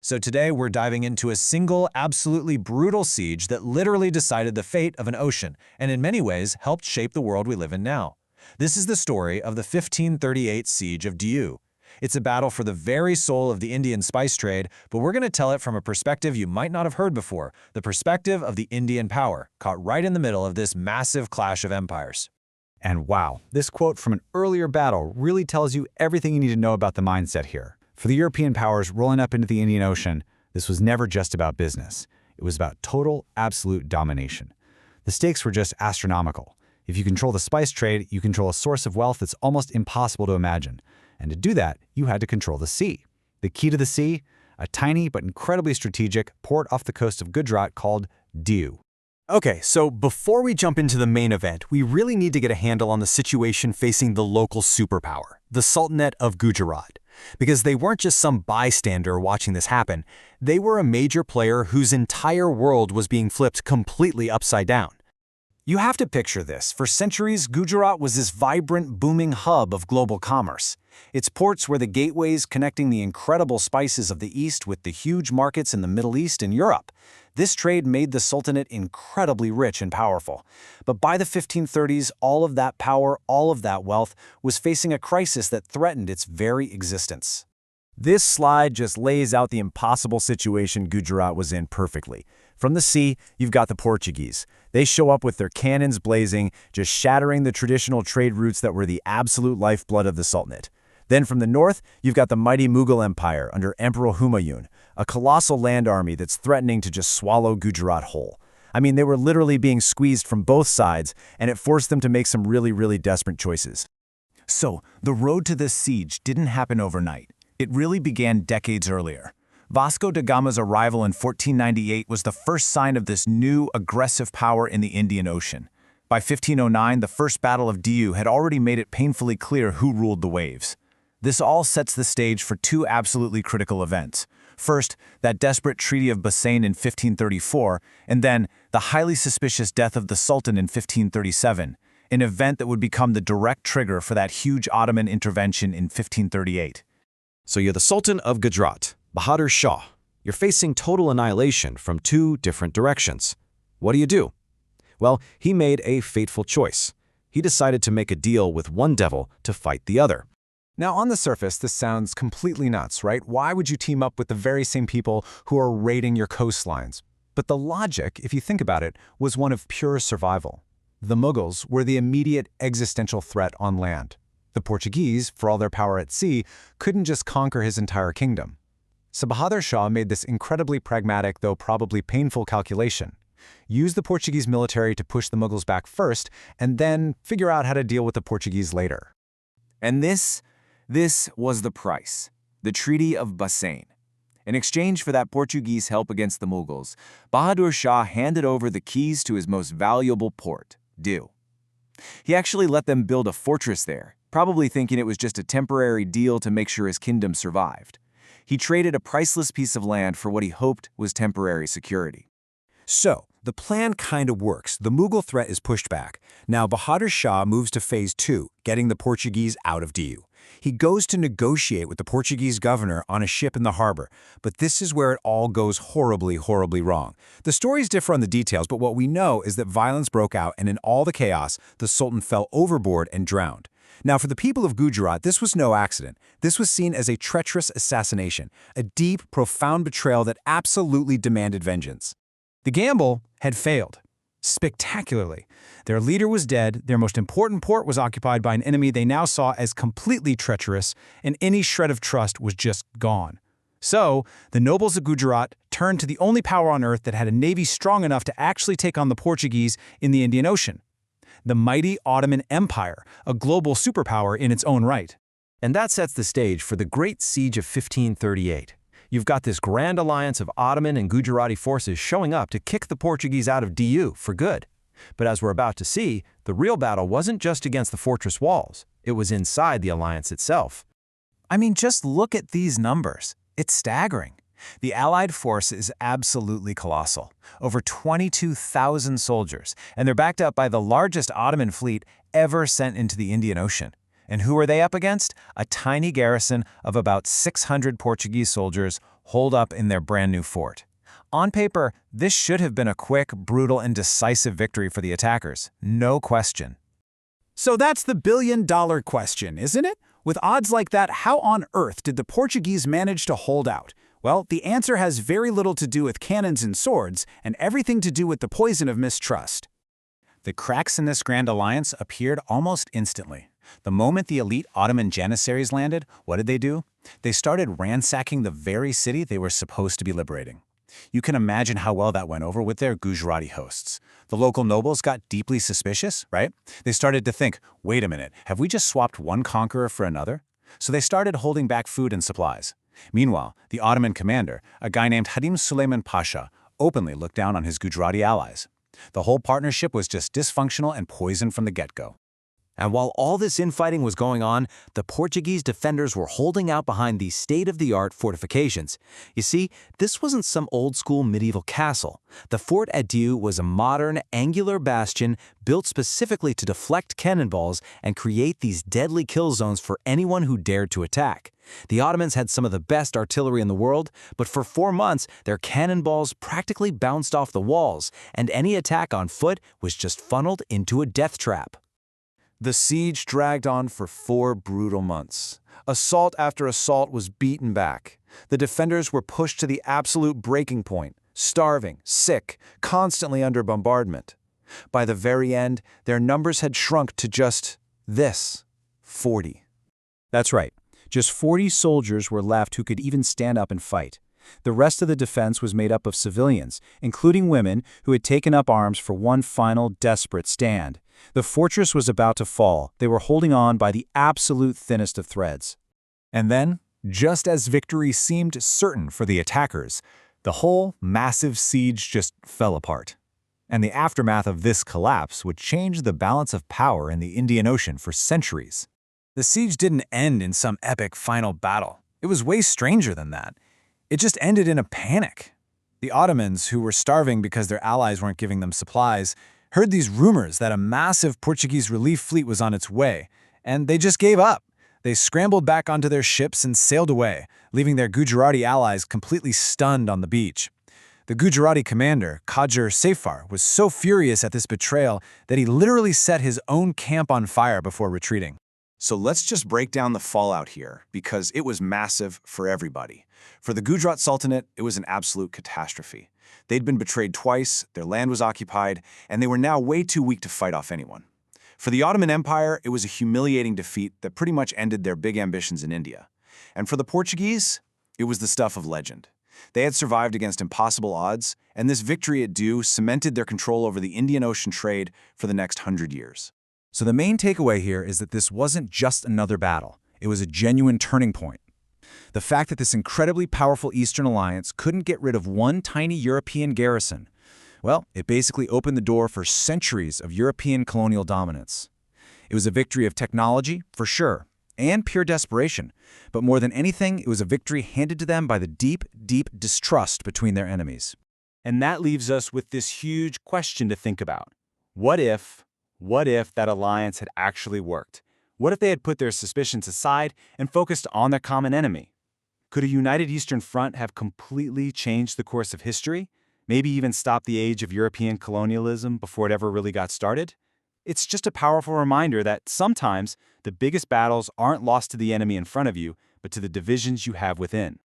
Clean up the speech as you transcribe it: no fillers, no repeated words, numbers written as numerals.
So today we're diving into a single, absolutely brutal siege that literally decided the fate of an ocean and in many ways helped shape the world we live in now. This is the story of the 1538 Siege of Diu. It's a battle for the very soul of the Indian spice trade, but we're going to tell it from a perspective you might not have heard before, the perspective of the Indian power, caught right in the middle of this massive clash of empires. And wow, this quote from an earlier battle really tells you everything you need to know about the mindset here. For the European powers rolling up into the Indian Ocean, this was never just about business. It was about total, absolute domination. The stakes were just astronomical. If you control the spice trade, you control a source of wealth that's almost impossible to imagine. And to do that, you had to control the sea. The key to the sea? A tiny but incredibly strategic port off the coast of Gujarat called Diu. Okay, so before we jump into the main event, we really need to get a handle on the situation facing the local superpower, the Sultanate of Gujarat. Because they weren't just some bystander watching this happen, they were a major player whose entire world was being flipped completely upside down. You have to picture this. For centuries, Gujarat was this vibrant, booming hub of global commerce. Its ports were the gateways connecting the incredible spices of the East with the huge markets in the Middle East and Europe. This trade made the Sultanate incredibly rich and powerful. But by the 1530s, all of that power, all of that wealth, was facing a crisis that threatened its very existence. This slide just lays out the impossible situation Gujarat was in perfectly. From the sea, you've got the Portuguese. They show up with their cannons blazing, just shattering the traditional trade routes that were the absolute lifeblood of the Sultanate. Then from the north, you've got the mighty Mughal Empire under Emperor Humayun, a colossal land army that's threatening to just swallow Gujarat whole. I mean, they were literally being squeezed from both sides, and it forced them to make some really desperate choices. So, the road to this siege didn't happen overnight. It really began decades earlier. Vasco da Gama's arrival in 1498 was the first sign of this new, aggressive power in the Indian Ocean. By 1509, the First Battle of Diu had already made it painfully clear who ruled the waves. This all sets the stage for two absolutely critical events. First, that desperate Treaty of Bassein in 1534, and then the highly suspicious death of the Sultan in 1537, an event that would become the direct trigger for that huge Ottoman intervention in 1538. So you're the Sultan of Gujarat, Bahadur Shah. You're facing total annihilation from two different directions. What do? Well, he made a fateful choice. He decided to make a deal with one devil to fight the other. Now, on the surface, this sounds completely nuts, right? Why would you team up with the very same people who are raiding your coastlines? But the logic, if you think about it, was one of pure survival. The Mughals were the immediate existential threat on land. The Portuguese, for all their power at sea, couldn't just conquer his entire kingdom. So Bahadur Shah made this incredibly pragmatic, though probably painful calculation. Use the Portuguese military to push the Mughals back first, and then figure out how to deal with the Portuguese later. And this was the price, the Treaty of Bassein. In exchange for that Portuguese help against the Mughals, Bahadur Shah handed over the keys to his most valuable port, Diu. He actually let them build a fortress there, probably thinking it was just a temporary deal to make sure his kingdom survived. He traded a priceless piece of land for what he hoped was temporary security. So, the plan kind of works. The Mughal threat is pushed back. Now Bahadur Shah moves to phase 2, getting the Portuguese out of Diu. He goes to negotiate with the Portuguese governor on a ship in the harbor, but this is where it all goes horribly wrong. The stories differ on the details, but what we know is that violence broke out, and in all the chaos, the Sultan fell overboard and drowned. Now, for the people of Gujarat, this was no accident. This was seen as a treacherous assassination, a deep, profound betrayal that absolutely demanded vengeance. The gamble had failed. Spectacularly. Their leader was dead, their most important port was occupied by an enemy they now saw as completely treacherous, and any shred of trust was just gone. So, the nobles of Gujarat turned to the only power on earth that had a navy strong enough to actually take on the Portuguese in the Indian Ocean. The mighty Ottoman Empire, a global superpower in its own right. And that sets the stage for the Great Siege of 1538. You've got this grand alliance of Ottoman and Gujarati forces showing up to kick the Portuguese out of Diu for good. But as we're about to see, the real battle wasn't just against the fortress walls. It was inside the alliance itself. I mean, just look at these numbers. It's staggering. The Allied force is absolutely colossal. Over 22,000 soldiers, and they're backed up by the largest Ottoman fleet ever sent into the Indian Ocean. And who are they up against? A tiny garrison of about 600 Portuguese soldiers holed up in their brand new fort. On paper, this should have been a quick, brutal, and decisive victory for the attackers, no question. So that's the billion-dollar question, isn't it? With odds like that, how on earth did the Portuguese manage to hold out? Well, the answer has very little to do with cannons and swords, and everything to do with the poison of mistrust. The cracks in this grand alliance appeared almost instantly. The moment the elite Ottoman janissaries landed, what did they do? They started ransacking the very city they were supposed to be liberating. You can imagine how well that went over with their Gujarati hosts. The local nobles got deeply suspicious, right? They started to think, wait a minute, have we just swapped one conqueror for another? So they started holding back food and supplies. Meanwhile, the Ottoman commander, a guy named Hadim Suleiman Pasha, openly looked down on his Gujarati allies. The whole partnership was just dysfunctional and poisoned from the get-go. And while all this infighting was going on, the Portuguese defenders were holding out behind these state-of-the-art fortifications. You see, this wasn't some old-school medieval castle. The fort at Diu was a modern, angular bastion built specifically to deflect cannonballs and create these deadly kill zones for anyone who dared to attack. The Ottomans had some of the best artillery in the world, but for 4 months, their cannonballs practically bounced off the walls, and any attack on foot was just funneled into a death trap. The siege dragged on for 4 brutal months. Assault after assault was beaten back. The defenders were pushed to the absolute breaking point, starving, sick, constantly under bombardment. By the very end, their numbers had shrunk to just this, 40. That's right. Just 40 soldiers were left who could even stand up and fight. The rest of the defense was made up of civilians, including women who had taken up arms for one final desperate stand. The fortress was about to fall. They were holding on by the absolute thinnest of threads. And then, just as victory seemed certain for the attackers, the whole massive siege just fell apart. And the aftermath of this collapse would change the balance of power in the Indian Ocean for centuries. The siege didn't end in some epic final battle. It was way stranger than that. It just ended in a panic. The Ottomans, who were starving because their allies weren't giving them supplies, heard these rumors that a massive Portuguese relief fleet was on its way, and they just gave up. They scrambled back onto their ships and sailed away, leaving their Gujarati allies completely stunned on the beach. The Gujarati commander, Qajar Safar, was so furious at this betrayal that he literally set his own camp on fire before retreating. So let's just break down the fallout here, because it was massive for everybody. For the Gujarat Sultanate, it was an absolute catastrophe. They'd been betrayed twice, their land was occupied, and they were now way too weak to fight off anyone. For the Ottoman Empire, it was a humiliating defeat that pretty much ended their big ambitions in India. And for the Portuguese, it was the stuff of legend. They had survived against impossible odds, and this victory at Diu cemented their control over the Indian Ocean trade for the next 100 years. So the main takeaway here is that this wasn't just another battle. It was a genuine turning point. The fact that this incredibly powerful Eastern alliance couldn't get rid of one tiny European garrison, well, it basically opened the door for centuries of European colonial dominance. It was a victory of technology, for sure, and pure desperation, but more than anything, it was a victory handed to them by the deep, deep distrust between their enemies. And that leaves us with this huge question to think about. What if that alliance had actually worked? What if they had put their suspicions aside and focused on their common enemy? Could a united Eastern Front have completely changed the course of history? Maybe even stopped the age of European colonialism before it ever really got started? It's just a powerful reminder that sometimes the biggest battles aren't lost to the enemy in front of you, but to the divisions you have within.